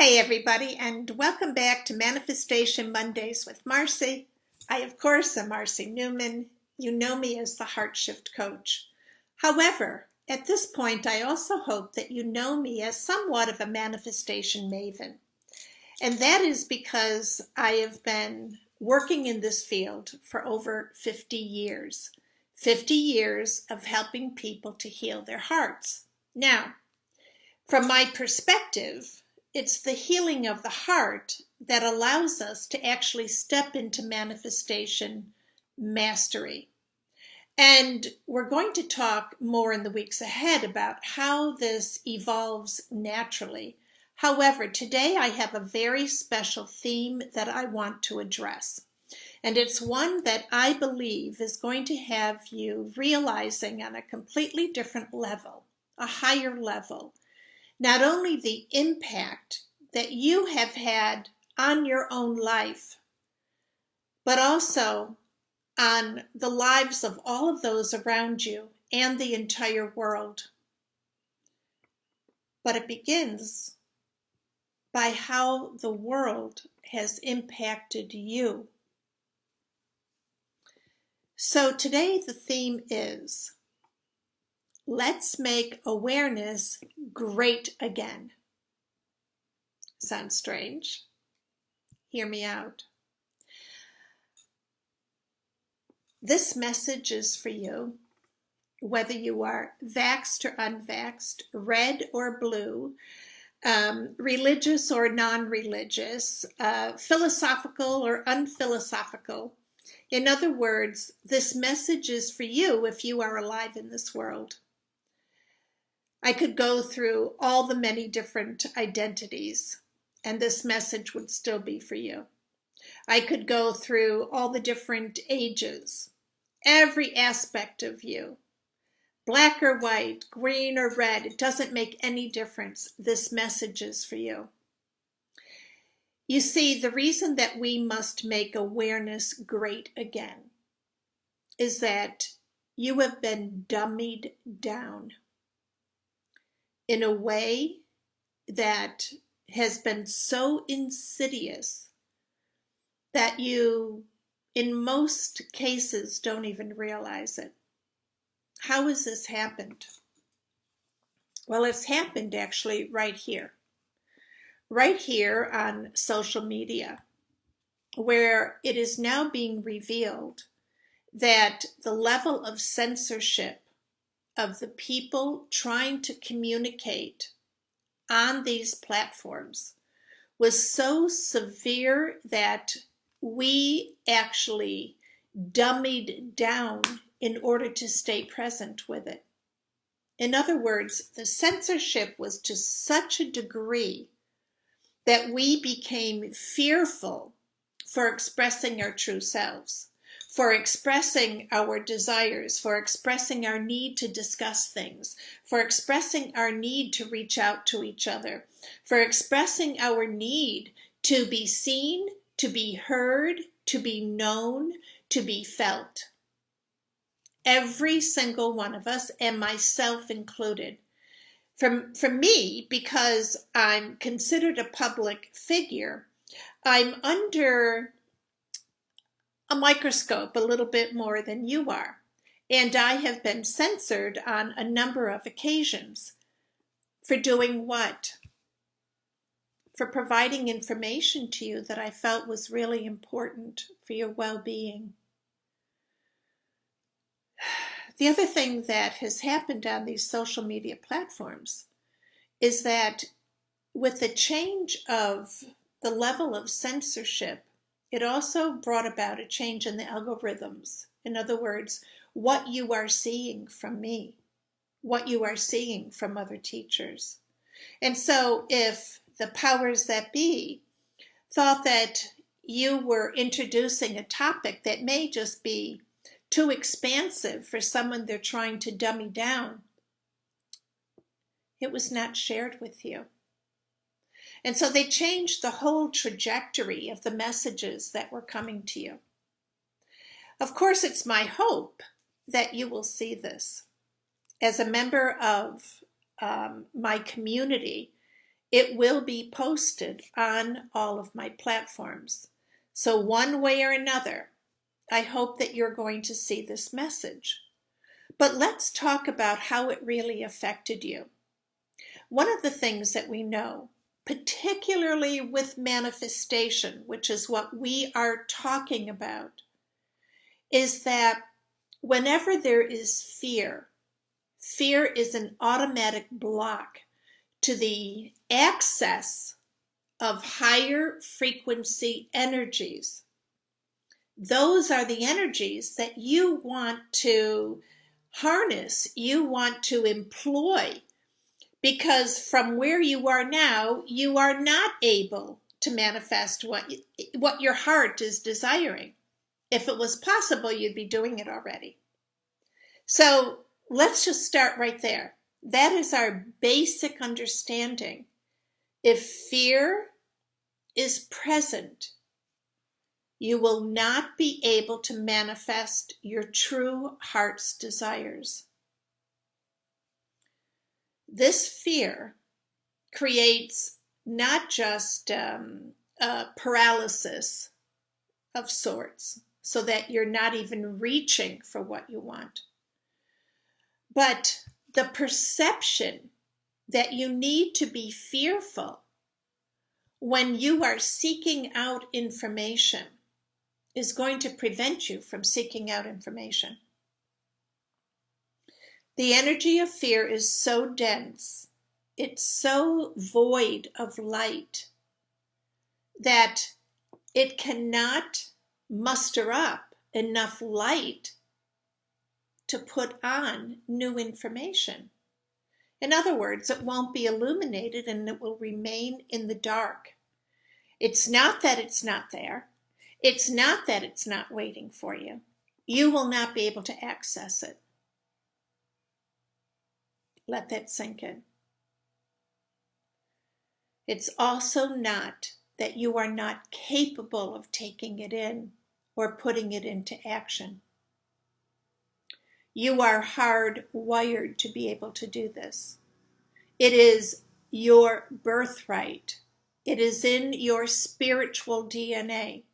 Hey everybody, and welcome back to Manifestation Mondays with Marcy. I, of course, am Marcy Newman. You know me as the Heart Shift Coach. However, at this point, I also hope that you know me as somewhat of a manifestation maven. And that is because I have been working in this field for over 50 years. 50 years of helping people to heal their hearts. Now, from my perspective, it's the healing of the heart that allows us to actually step into manifestation mastery. And we're going to talk more in the weeks ahead about how this evolves naturally. However, today I have a very special theme that I want to address. And it's one that I believe is going to have you realizing on a completely different level, a higher level, not only the impact that you have had on your own life, but also on the lives of all of those around you and the entire world. But it begins by how the world has impacted you. So today the theme is, let's make awareness great again. Sounds strange? Hear me out. This message is for you, whether you are vaxxed or unvaxxed, red or blue, religious or non-religious, philosophical or unphilosophical. In other words, this message is for you if you are alive in this world. I could go through all the many different identities, and this message would still be for you. I could go through all the different ages, every aspect of you, black or white, green or red, it doesn't make any difference. This message is for you. You see, the reason that we must make awareness great again is that you have been dummied down in a way that has been so insidious that you, in most cases, don't even realize it. How has this happened? Well, it's happened actually right here on social media, where it is now being revealed that the level of censorship of the people trying to communicate on these platforms was so severe that we actually dummied down in order to stay present with it. In other words, the censorship was to such a degree that we became fearful for expressing our true selves, for expressing our desires, for expressing our need to discuss things, for expressing our need to reach out to each other, for expressing our need to be seen, to be heard, to be known, to be felt. Every single one of us, and myself included. For me, because I'm considered a public figure, I'm under a microscope a little bit more than you are. And I have been censored on a number of occasions. For doing what? For providing information to you that I felt was really important for your well-being. The other thing that has happened on these social media platforms is that with the change of the level of censorship, it also brought about a change in the algorithms. In other words, what you are seeing from me, what you are seeing from other teachers. And so if the powers that be thought that you were introducing a topic that may just be too expansive for someone they're trying to dummy down, it was not shared with you. And so they changed the whole trajectory of the messages that were coming to you. Of course, it's my hope that you will see this. As a member of my community, It will be posted on all of my platforms. So one way or another, I hope that you're going to see this message. But let's talk about how it really affected you. One of the things that we know, particularly with manifestation, which is what we are talking about, is that whenever there is fear, fear is an automatic block to the access of higher frequency energies. Those are the energies that you want to harness, you want to employ, because from where you are now, you are not able to manifest what your heart is desiring. If it was possible, you'd be doing it already. So let's just start right there. That is our basic understanding. If fear is present, you will not be able to manifest your true heart's desires. This fear creates not just a paralysis of sorts, so that you're not even reaching for what you want, but the perception that you need to be fearful when you are seeking out information is going to prevent you from seeking out information. The energy of fear is so dense, it's so void of light, that it cannot muster up enough light to put on new information. In other words, it won't be illuminated and it will remain in the dark. It's not that it's not there. It's not that it's not waiting for you. You will not be able to access it. Let that sink in. It's also not that you are not capable of taking it in or putting it into action. You are hardwired to be able to do this. It is your birthright. It is in your spiritual DNA.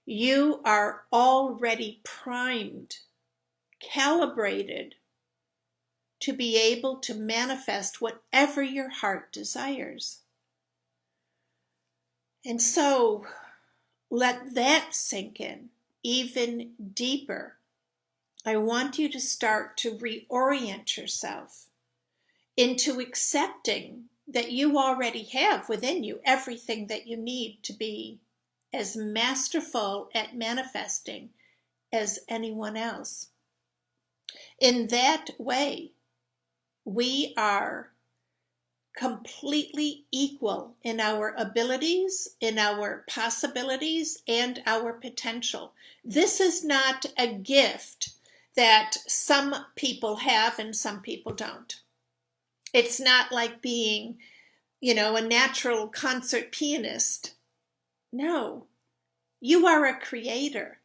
You are already primed, calibrated to be able to manifest whatever your heart desires. And so let that sink in even deeper. I want you to start to reorient yourself into accepting that you already have within you everything that you need to be as masterful at manifesting as anyone else. In that way, we are completely equal in our abilities, in our possibilities, and our potential. This is not a gift that some people have and some people don't. It's not like being, a natural concert pianist. No, you are a creator.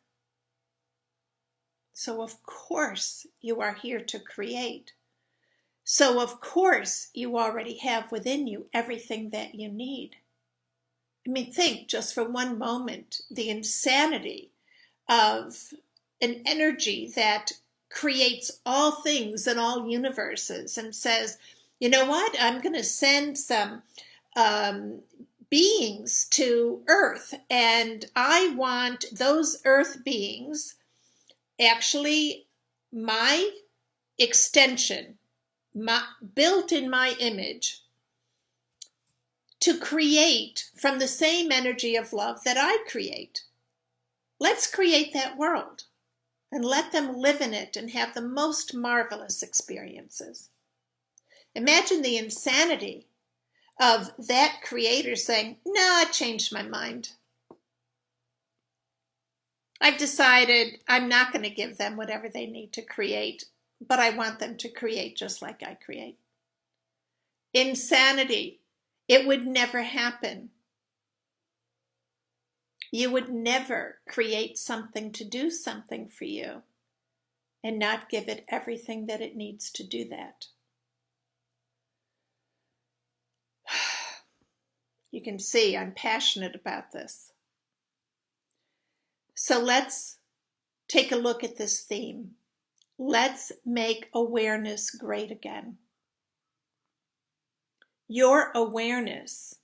So of course you are here to create. So of course you already have within you everything that you need. I mean, think just for one moment the insanity of an energy that creates all things and all universes and says, you know what, I'm going to send some beings to Earth, and I want those Earth beings, actually my extension, built in my image, to create from the same energy of love that I create. Let's create that world and let them live in it and have the most marvelous experiences. Imagine the insanity of that creator saying, no, I changed my mind. I've decided I'm not going to give them whatever they need to create, but I want them to create just like I create. Insanity. It would never happen. You would never create something to do something for you and not give it everything that it needs to do that. You can see I'm passionate about this. So let's take a look at this theme. Let's make awareness great again. Your awareness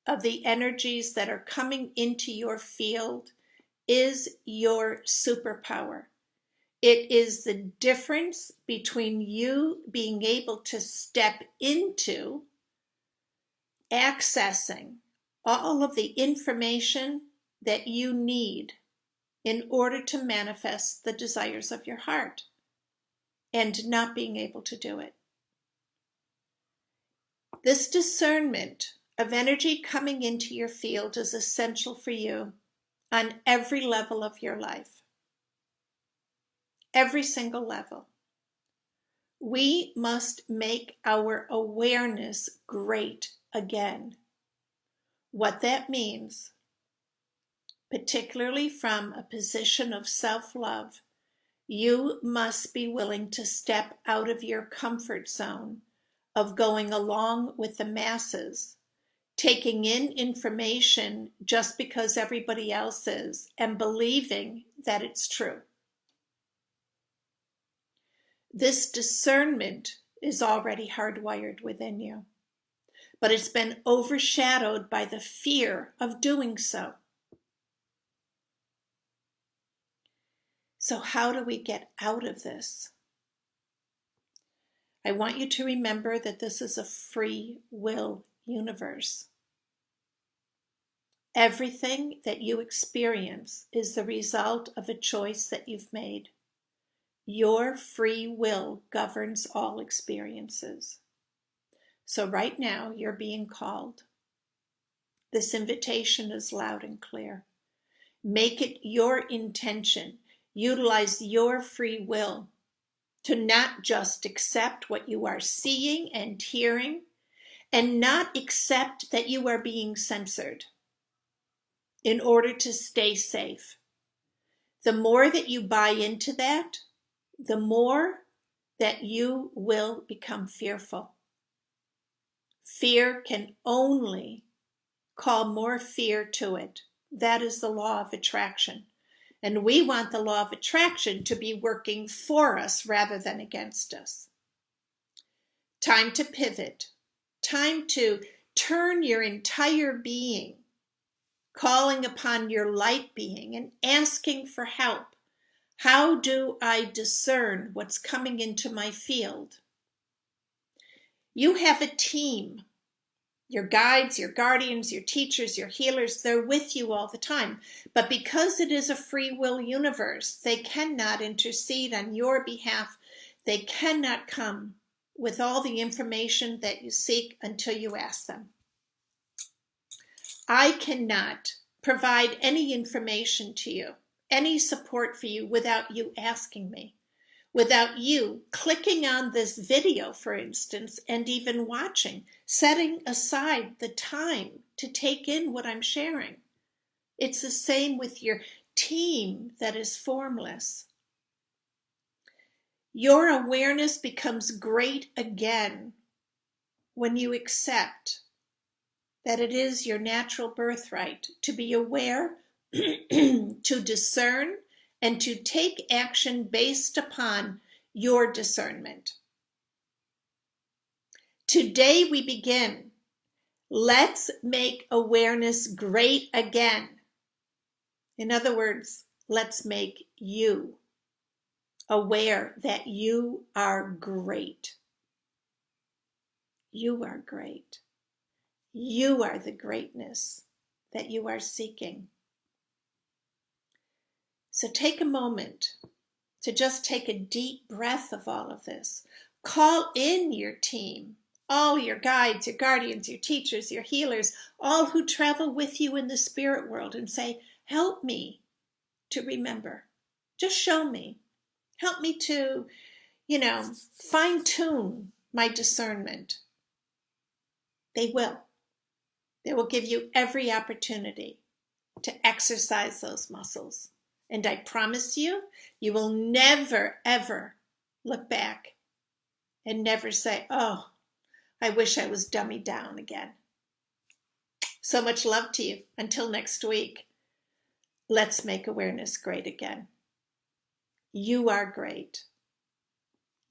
of the energies that are coming into your field is your superpower. It is the difference between you being able to step into accessing all of the information that you need in order to manifest the desires of your heart and not being able to do it. This discernment of energy coming into your field is essential for you on every level of your life. Every single level. We must make our awareness great again. What that means, particularly from a position of self-love, you must be willing to step out of your comfort zone of going along with the masses, taking in information just because everybody else is, and believing that it's true. This discernment is already hardwired within you, but it's been overshadowed by the fear of doing so. So how do we get out of this? I want you to remember that this is a free will universe. Everything that you experience is the result of a choice that you've made. Your free will governs all experiences. So right now, you're being called. This invitation is loud and clear. Make it your intention. Utilize your free will to not just accept what you are seeing and hearing, and not accept that you are being censored in order to stay safe. The more that you buy into that, the more that you will become fearful. Fear can only call more fear to it. That is the law of attraction. And we want the law of attraction to be working for us rather than against us. Time to pivot. Time to turn your entire being, calling upon your light being and asking for help. How do I discern what's coming into my field? You have a team. Your guides, your guardians, your teachers, your healers, they're with you all the time. But because it is a free will universe, they cannot intercede on your behalf. They cannot come with all the information that you seek until you ask them. I cannot provide any information to you, any support for you without you asking me. Without you clicking on this video, for instance, and even watching, setting aside the time to take in what I'm sharing. It's the same with your team that is formless. Your awareness becomes great again when you accept that it is your natural birthright to be aware, to discern, and to take action based upon your discernment. Today we begin. Let's make awareness great again. In other words, let's make you aware that you are great. You are great. You are the greatness that you are seeking. So take a moment to just take a deep breath of all of this. Call in your team, all your guides, your guardians, your teachers, your healers, all who travel with you in the spirit world, and say, help me to remember. Just show me. Help me to, fine tune my discernment. They will. They will give you every opportunity to exercise those muscles. And I promise you, you will never, ever look back and never say, oh, I wish I was dummied down again. So much love to you. Until next week, let's make awareness great again. You are great.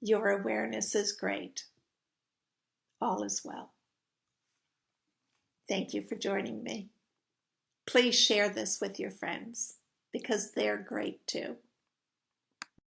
Your awareness is great. All is well. Thank you for joining me. Please share this with your friends because they're great too.